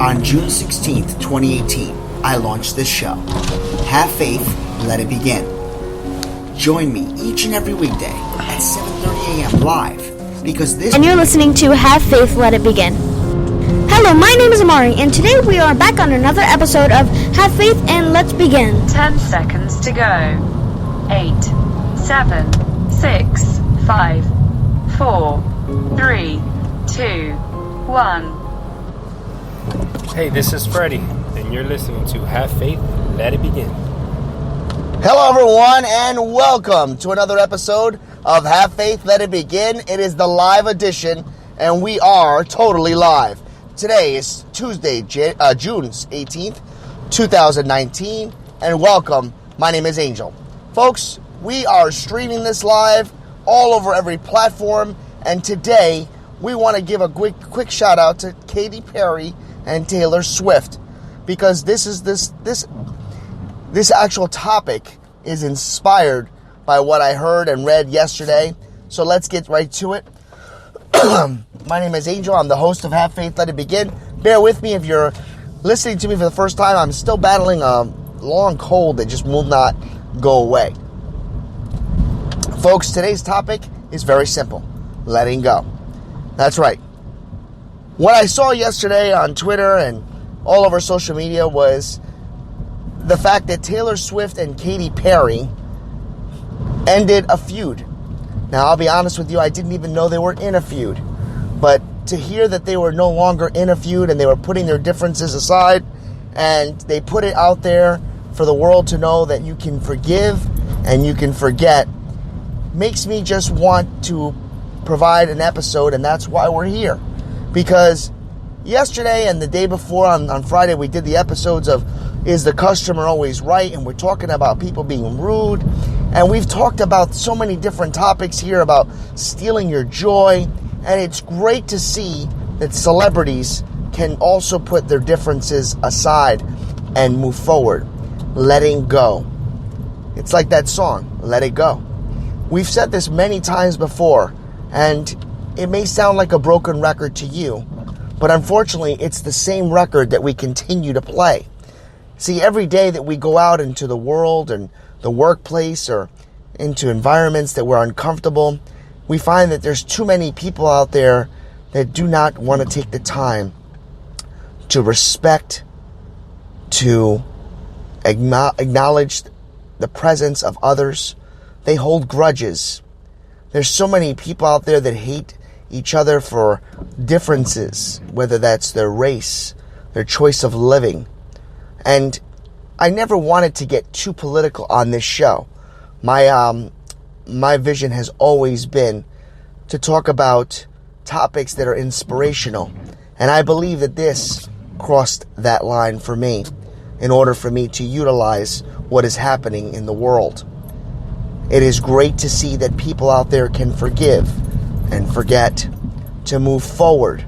On June 16th, 2018, I launched this show. Have faith, let it begin. Join me each and every weekday at 7:30 a.m. live because this... And you're listening to Have Faith, Let It Begin. Hello, my name is Amari, and today we are back on another episode of Have Faith and Let's Begin. 10 seconds to go. 8, 7, 6, 5, 4, 3, 2, 1. Hey, this is Freddie, and you're listening to Have Faith, Let It Begin. Hello, everyone, and welcome to another episode of Have Faith, Let It Begin. It is the live edition, and we are totally live. Today is Tuesday, June 18th, 2019, and welcome. My name is Angel. Folks, we are streaming this live all over every platform, and today we want to give a quick shout out to Katy Perry and Taylor Swift, because this actual topic is inspired by what I heard and read yesterday. So let's get right to it. My name is Angel. I'm the host of Have Faith, Let It Begin. Bear with me if you're listening to me for the first time. I'm still battling a long cold that just will not go away. Folks, today's topic is very simple. Letting go. That's right. What I saw yesterday on Twitter and all over social media was the fact that Taylor Swift and Katy Perry ended a feud. Now, I'll be honest with you, I didn't even know they were in a feud. But to hear that they were no longer in a feud and they were putting their differences aside and they put it out there for the world to know that you can forgive and you can forget makes me just want to provide an episode, and that's why we're here. Because yesterday and the day before on Friday, we did the episodes of Is the Customer Always Right? And we're talking about people being rude. And we've talked about so many different topics here about stealing your joy. And it's great to see that celebrities can also put their differences aside and move forward. Letting go. It's like that song, Let It Go. We've said this many times before, and it may sound like a broken record to you, but unfortunately, it's the same record that we continue to play. See, every day that we go out into the world and the workplace or into environments that we're uncomfortable, we find that there's too many people out there that do not want to take the time to respect, to acknowledge the presence of others. They hold grudges. There's so many people out there that hate each other for differences, whether that's their race, their choice of living. And I never wanted to get too political on this show. My vision has always been to talk about topics that are inspirational. And I believe that this crossed that line for me in order for me to utilize what is happening in the world. It is great to see that people out there can forgive and forget, to move forward,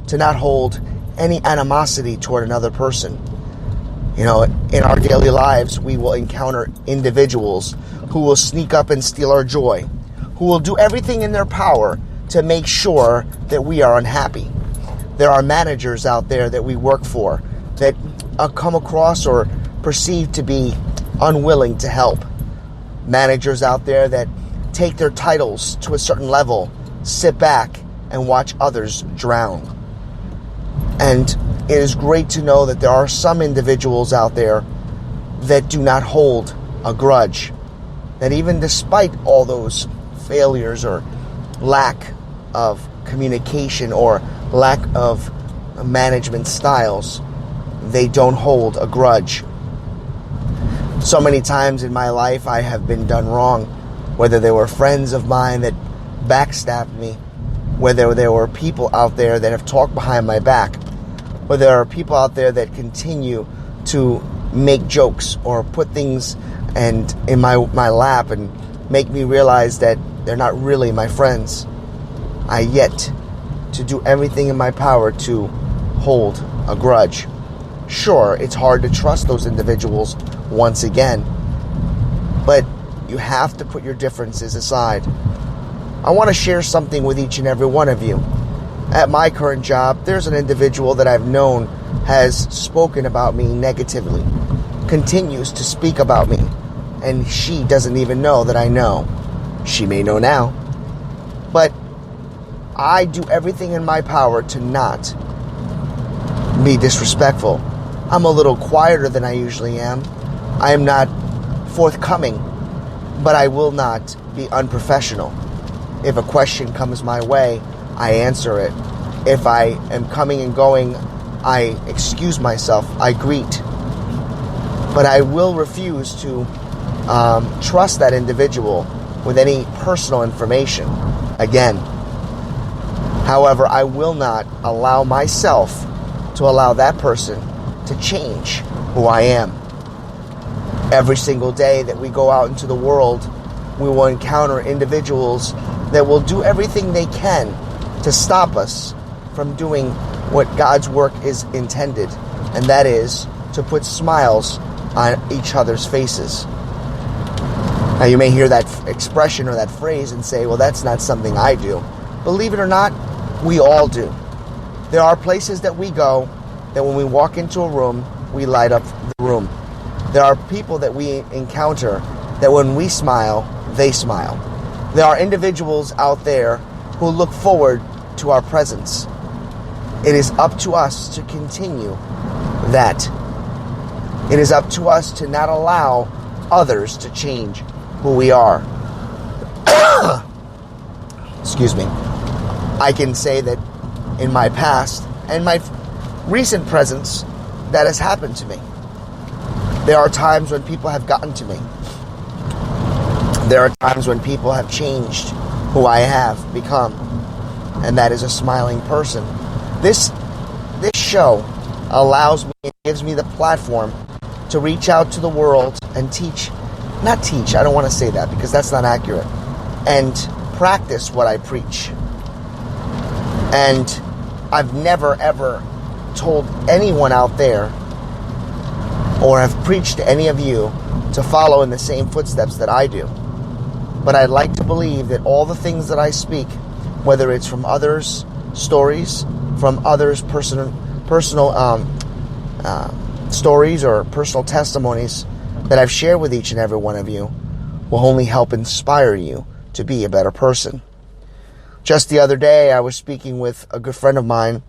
to not hold any animosity toward another person. You know, in our daily lives, we will encounter individuals who will sneak up and steal our joy, who will do everything in their power to make sure that we are unhappy. There are managers out there that we work for that come across or perceived to be unwilling to help. Managers out there that take their titles to a certain level, sit back and watch others drown. And it is great to know that there are some individuals out there that do not hold a grudge, that even despite all those failures or lack of communication or lack of management styles, they don't hold a grudge. So many times in my life I have been done wrong, whether they were friends of mine that backstabbed me, whether there were people out there that have talked behind my back, whether there are people out there that continue to make jokes or put things in my lap and make me realize that they're not really my friends. I yet to do everything in my power to hold a grudge. Sure, it's hard to trust those individuals once again, but you have to put your differences aside. I want to share something with each and every one of you. At my current job, there's an individual that I've known has spoken about me negatively, continues to speak about me, and she doesn't even know that I know. She may know now. But I do everything in my power to not be disrespectful. I'm a little quieter than I usually am. I am not forthcoming, but I will not be unprofessional. If a question comes my way, I answer it. If I am coming and going, I excuse myself, I greet. But I will refuse to trust that individual with any personal information again. However, I will not allow myself to allow that person to change who I am. Every single day that we go out into the world, we will encounter individuals that will do everything they can to stop us from doing what God's work is intended, and that is to put smiles on each other's faces. Now, you may hear that expression or that phrase and say, well, that's not something I do. Believe it or not, we all do. There are places that we go that when we walk into a room, we light up the room. There are people that we encounter that when we smile, they smile. There are individuals out there who look forward to our presence. It is up to us to continue that. It is up to us to not allow others to change who we are. Excuse me. I can say that in my past and my recent presence, that has happened to me. There are times when people have gotten to me. There are times when people have changed who I have become, and that is a smiling person. This show allows me, it gives me the platform to reach out to the world and teach. Not teach, I don't want to say that because that's not accurate. And practice what I preach. And I've never ever told anyone out there or have preached to any of you to follow in the same footsteps that I do. But I'd like to believe that all the things that I speak, whether it's from others' stories, from others' personal stories or personal testimonies that I've shared with each and every one of you, will only help inspire you to be a better person. Just the other day, I was speaking with a good friend of mine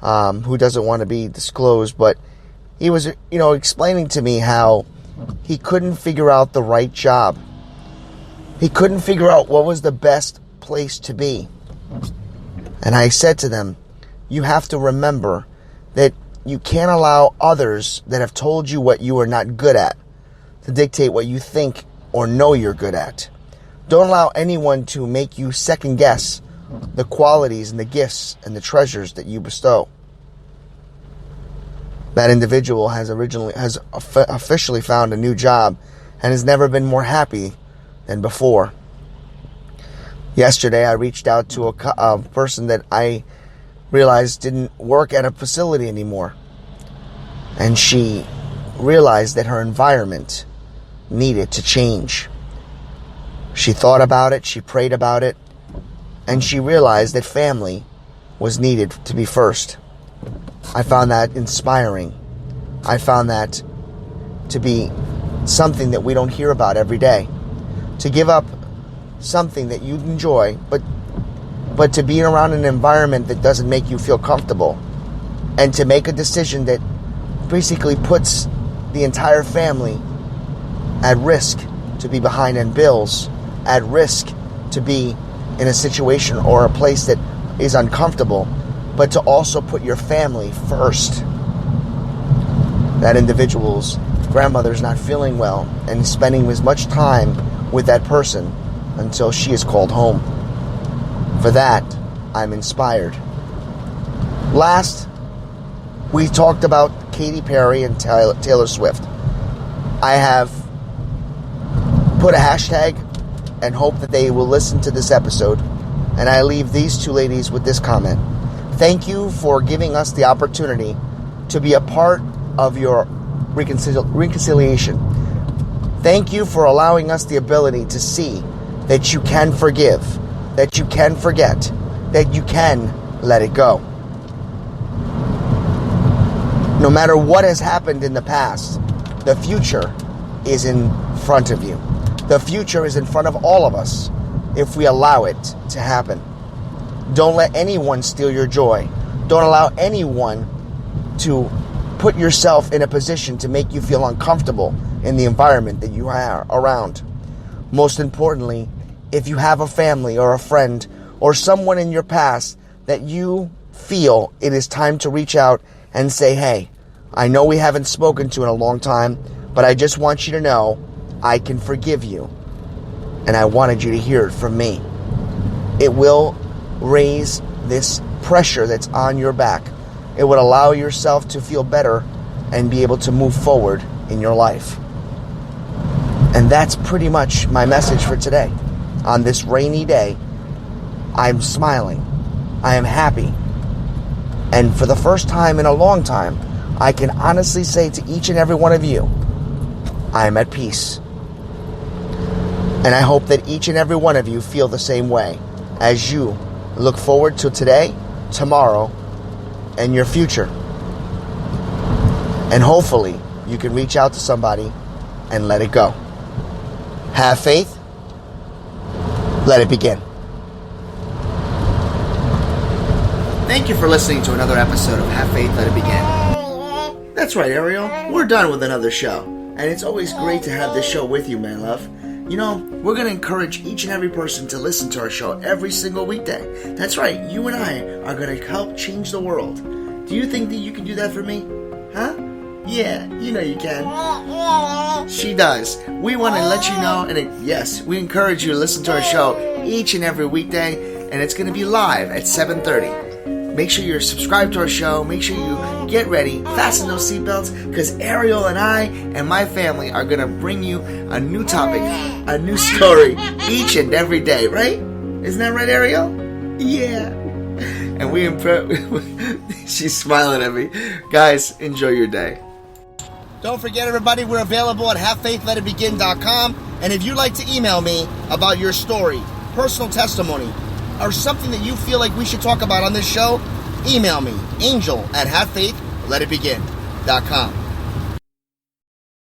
who doesn't want to be disclosed, but he was, explaining to me how he couldn't figure out the right job. He couldn't figure out what was the best place to be. And I said to them, you have to remember that you can't allow others that have told you what you are not good at to dictate what you think or know you're good at. Don't allow anyone to make you second guess the qualities and the gifts and the treasures that you bestow. That individual has officially found a new job and has never been more happy than before. Yesterday, I reached out to a person that I realized didn't work at a facility anymore. And she realized that her environment needed to change. She thought about it, she prayed about it, and she realized that family was needed to be first. I found that inspiring. I found that to be something that we don't hear about every day. To give up something that you enjoy, but to be around an environment that doesn't make you feel comfortable, and to make a decision that basically puts the entire family at risk to be behind in bills, at risk to be in a situation or a place that is uncomfortable, but to also put your family first. That individual's grandmother's not feeling well and spending as much time with that person until she is called home. For that, I'm inspired. Last, we talked about Katy Perry and Taylor Swift. I have put a hashtag and hope that they will listen to this episode, and I leave these two ladies with this comment. Thank you for giving us the opportunity to be a part of your reconciliation. Thank you for allowing us the ability to see that you can forgive, that you can forget, that you can let it go. No matter what has happened in the past, the future is in front of you. The future is in front of all of us if we allow it to happen. Don't let anyone steal your joy. Don't allow anyone to put yourself in a position to make you feel uncomfortable in the environment that you are around. Most importantly, if you have a family or a friend or someone in your past that you feel it is time to reach out and say, hey, I know we haven't spoken to in a long time, but I just want you to know I can forgive you. And I wanted you to hear it from me. It will raise this pressure that's on your back. It would allow yourself to feel better and be able to move forward in your life. And that's pretty much my message for today. On this rainy day, I'm smiling. I am happy. And for the first time in a long time, I can honestly say to each and every one of you, I am at peace. And I hope that each and every one of you feel the same way as you look forward to today, tomorrow, and your future. And hopefully you can reach out to somebody and let it go. Have faith. Let it begin. Thank you for listening to another episode of Have Faith, Let It Begin. That's right, Ariel. We're done with another show. And it's always great to have this show with you, man love. You know, we're going to encourage each and every person to listen to our show every single weekday. That's right, you and I are going to help change the world. Do you think that you can do that for me? Huh? Yeah, you know you can. She does. We want to let you know, and yes, we encourage you to listen to our show each and every weekday, and it's going to be live at 7:30. Make sure you're subscribed to our show. Make sure you get ready, fasten those seatbelts, because Ariel and I and my family are going to bring you a new topic, a new story each and every day, right? Isn't that right, Ariel? Yeah. And she's smiling at me. Guys, enjoy your day. Don't forget, everybody, we're available at havefaithletitbegin.com. And if you'd like to email me about your story, personal testimony, or something that you feel like we should talk about on this show, email me, angel@havefaithletitbegin.com.